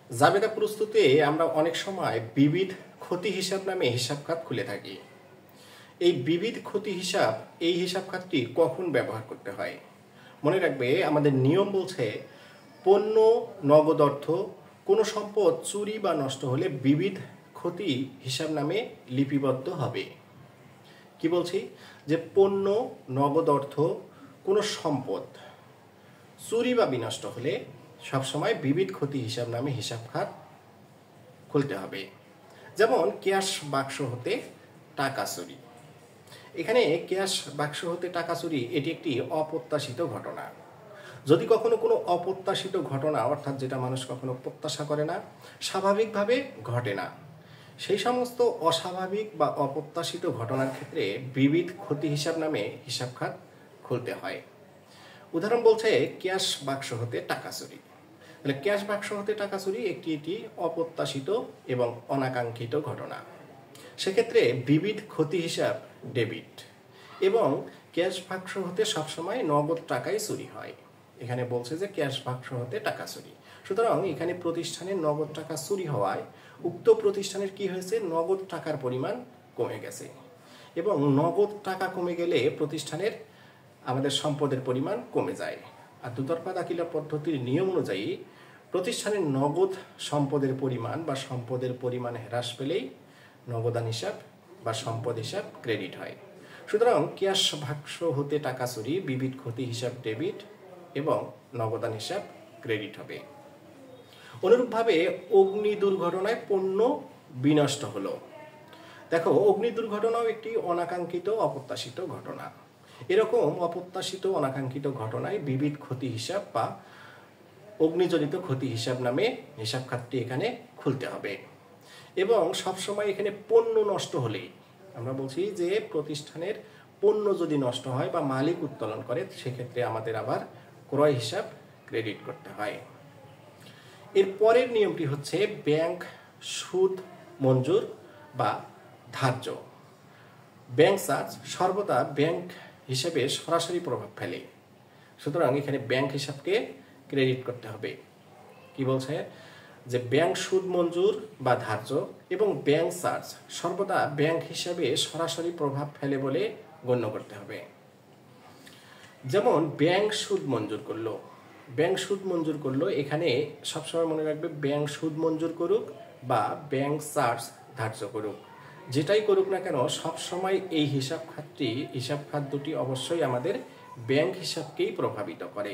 জাবেদা প্রস্তুতে আমরা অনেক সময় বিবিধ ক্ষতি হিসাব নামে হিসাব খাত খুলে থাকি। এই বিবিধ ক্ষতি হিসাব এই হিসাব খাতটি কখন ব্যবহার করতে হয়? মনে রাখবে, আমাদের নিয়ম বলছে পণ্য, নগদ অর্থ, কোনো সম্পদ চুরি বা নষ্ট হলে বিবিধ ক্ষতি হিসাব নামে লিপিবদ্ধ হবে। কি বলছি? যে পণ্য, নগদ অর্থ, কোনো সম্পদ চুরি বা বিনষ্ট হলে সবসময় বিবিধ ক্ষতি হিসাব নামে হিসাব খাত খুলতে হবে। যেমন ক্যাশ বাক্স হতে টাকা চুরি। এখানে ক্যাশ বাক্স হতে টাকা চুরি এটি একটি অপ্রত্যাশিত ঘটনা। যদি কখনো কোনো অপ্রত্যাশিত ঘটনা, অর্থাৎ যেটা মানুষ কখনো প্রত্যাশা করে না, স্বাভাবিকভাবে ঘটে না, সেই সমস্ত অস্বাভাবিক বা অপ্রত্যাশিত ঘটনার ক্ষেত্রে বিবিধ ক্ষতি হিসাব নামে হিসাব খাত খুলতে হয়। উদাহরণ বলছে ক্যাশ বাক্স হতে টাকা চুরি। তাহলে ক্যাশ বাক্স হতে টাকা চুরি একটি অপ্রত্যাশিত এবং অনাকাঙ্ক্ষিত ঘটনা। সেক্ষেত্রে বিবিধ ক্ষতি হিসাব ডেবিট। এবং ক্যাশ বাক্স হতে সবসময় নগদ টাকাই চুরি হয়। এখানে বলছে যে ক্যাশ বাক্স হতে টাকা চুরি, সুতরাং এখানে প্রতিষ্ঠানের নগদ টাকা চুরি হওয়ায় উক্ত প্রতিষ্ঠানের কি হয়েছে? নগদ টাকার পরিমাণ কমে গেছে। এবং নগদ টাকা কমে গেলে প্রতিষ্ঠানের আমাদের সম্পদের পরিমাণ কমে যায়। আর দুতরফা দাখিলা পদ্ধতির নিয়ম অনুযায়ী প্রতিষ্ঠানের নগদ সম্পদের পরিমাণ বা সম্পদের পরিমাণ হ্রাস পেলেই নগদান হিসাব বা সম্পদ হিসাব ক্রেডিট হয়। সুতরাং ক্যাশ বাক্স হতে টাকা চুরি বিবিধ ক্ষতি হিসাব ডেবিট এবং নগদান হিসাব ক্রেডিট হবে। অনুরূপভাবে অগ্নি দুর্ঘটনায় পণ্য বিনষ্ট হলো। দেখো, অগ্নি দুর্ঘটনাও একটি অনাকাঙ্ক্ষিত অপ্রত্যাশিত ঘটনা। এরকম অপ্রত্যাশিত অনাকাঙ্ক্ষিত ঘটনায় বিবিধ ক্ষতি হিসাব বা অগ্নিজনিত ক্ষতি হিসাব নামে হিসাব খাতটি এখানে খুলতে হবে। এবং সবসময় এখানে পণ্য নষ্ট হলেই আমরা বলছি যে প্রতিষ্ঠানের পণ্য যদি নষ্ট হয় বা মালিক উত্তোলন করে, সেক্ষেত্রে আমাদের আবার ক্রয় হিসাব ক্রেডিট করতে হয়। এর পরের নিয়মটি হচ্ছে ব্যাংক সুদ মঞ্জুর বা ধার্য। ব্যাংক চার্জ সর্বদা ব্যাংক হিসাবে সরাসরি প্রভাব ফেলে, সুতরাং এখানে ব্যাংক হিসাবকে ক্রেডিট করতে হবে। কি বলছে? যে ব্যাংক সুদ মঞ্জুর বা ধার্য এবং ব্যাংক চার্জ সর্বদা ব্যাংক হিসাবে সরাসরি প্রভাব ফেলে বলে গণ্য করতে হবে। যেমন ব্যাংক সুদ মঞ্জুর করলো, ব্যাংক সুদ মঞ্জুর করলো, এখানে সবসময় মনে রাখবে ব্যাংক সুদ মঞ্জুর করুক বা ব্যাংক চার্জ ধার্য করুক, যেটাই করুক না কেন সবসময় এই হিসাব খাত দুটি অবশ্যই আমাদের ব্যাংক হিসাবকেই প্রভাবিত করে।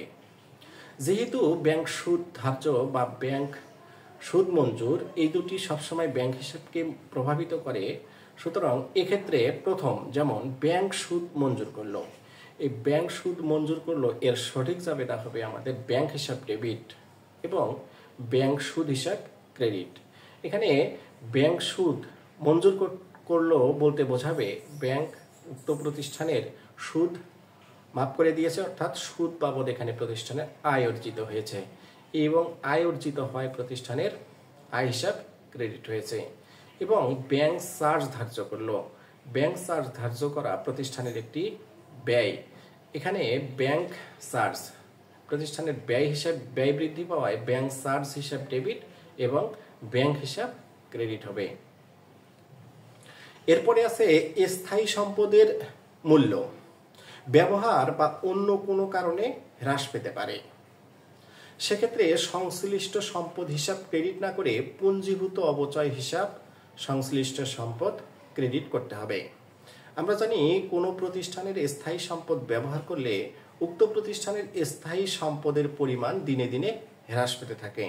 যেহেতু ব্যাংক সুদ ধার্য বা ব্যাংক সুদ মঞ্জুর এই দুটি সবসময় ব্যাংক হিসাবকে প্রভাবিত করে, সুতরাং এক্ষেত্রে প্রথম যেমন ব্যাংক সুদ মঞ্জুর করলো, এই ব্যাংক সুদ মঞ্জুর করলো এর সঠিক জাবেদা হবে আমাদের ব্যাংক হিসাব ডেবিট এবং ব্যাংক সুদ হিসাব ক্রেডিট। এখানে ব্যাংক সুদ মঞ্জুর করলো বলতে বোঝাবে ব্যাংক উক্ত প্রতিষ্ঠানের সুদ মাফ করে দিয়েছে, অর্থাৎ সুদ বাবদ এখানে প্রতিষ্ঠানের আয় অর্জিত হয়েছে এবং আয় অর্জিত হয় প্রতিষ্ঠানের আয় হিসাব ক্রেডিট হয়েছে। এবং ব্যাংক চার্জ ধার্য করলো, ব্যাংক চার্জ ধার্য করা প্রতিষ্ঠানের একটি ব্যয়। এখানে ব্যাংক চার্জ প্রতিষ্ঠানের ব্যয় হিসাব ব্যয় বৃদ্ধি পাওয়ায় ব্যাংক চার্জ হিসাব ডেবিট এবং ব্যাংক হিসাব ক্রেডিট হবে। এরপরে আছে স্থায়ী সম্পদের মূল্য ব্যবহার বা অন্য কোনো কারণে হ্রাস পেতে পারে। সেক্ষেত্রে সংশ্লিষ্ট সম্পদ হিসাব ক্রেডিট না করে পুঞ্জীভূত অবচয় হিসাব সংশ্লিষ্ট সম্পদ ক্রেডিট করতে হবে। আমরা জানি কোনো প্রতিষ্ঠানের স্থায়ী সম্পদ ব্যবহার করলে উক্ত প্রতিষ্ঠানের স্থায়ী সম্পদের পরিমাণ দিনে দিনে হ্রাস পেতে থাকে।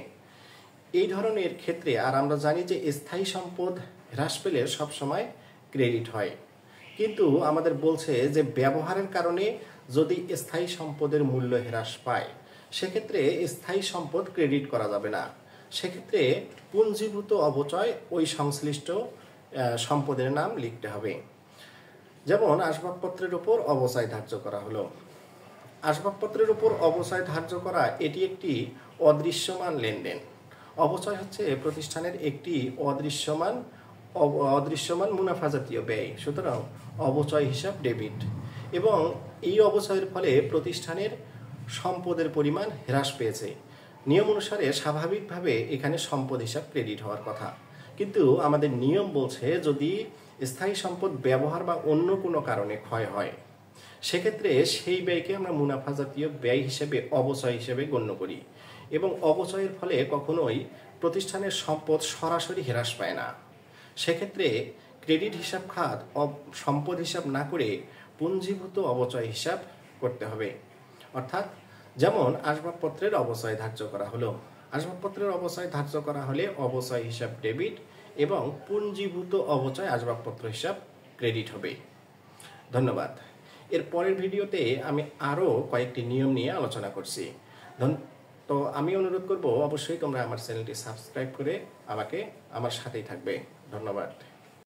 এই ধরনের ক্ষেত্রে আর আমরা জানি যে স্থায়ী সম্পদ হ্রাস পেলে সবসময় ক্রেডিট হয়, কিন্তু আমাদের বলছে যে ব্যবহারের কারণে যদি স্থায়ী সম্পদের মূল্য হ্রাস পায়, সেক্ষেত্রে স্থায়ী সম্পদ ক্রেডিট করা যাবে না। সেক্ষেত্রে পুঞ্জীভূত অবচয় ওই সংশ্লিষ্ট সম্পদের নাম লিখতে হবে। যেমন আসবাবপত্রের উপর অবচয় ধার্য করা হলো। আসবাবপত্রের উপর অবচয় ধার্য করা এটি একটি অদৃশ্যমান লেনদেন। অবচয় হচ্ছে প্রতিষ্ঠানের একটি অদৃশ্যমান মুনাফা জাতীয় ব্যয়, সুতরাং অবচয় হিসাব ডেবিট। এবং এই অবচয়ের ফলে প্রতিষ্ঠানের সম্পদের পরিমাণ হ্রাস পেয়েছে, নিয়ম অনুসারে স্বাভাবিকভাবে এখানে সম্পদ হিসাব ক্রেডিট হওয়ার কথা, কিন্তু আমাদের নিয়ম বলছে যদি স্থায়ী সম্পদ ব্যবহার বা অন্য কোনো কারণে ক্ষয় হয় সেক্ষেত্রে সেই ব্যয়কে আমরা মুনাফা জাতীয় ব্যয় হিসেবে অবচয় হিসেবে গণ্য করি এবং অবচয়ের ফলে কখনোই প্রতিষ্ঠানের সম্পদ সরাসরি হ্রাস পায় না। সেক্ষেত্রে ক্রেডিট হিসাব খাত সম্পদ হিসাব না করে পুঞ্জীভূত অবচয় হিসাব করতে হবে। অর্থাৎ যেমন আসবাবপত্রের অবচয় ধার্য করা হলো, আসবাবপত্রের অবচয় ধার্য করা হলে অবচয় হিসাব ডেবিট এবং পুঞ্জীভূত অবচয় আসবাবপত্র হিসাব ক্রেডিট হবে। ধন্যবাদ। এর পরের ভিডিওতে আমি আরও কয়েকটি নিয়ম নিয়ে আলোচনা করছি। তো আমি অনুরোধ করব অবশ্যই তোমরা আমার চ্যানেলটি সাবস্ক্রাইব করে আমার সাথেই থাকবে। ধন্যবাদ।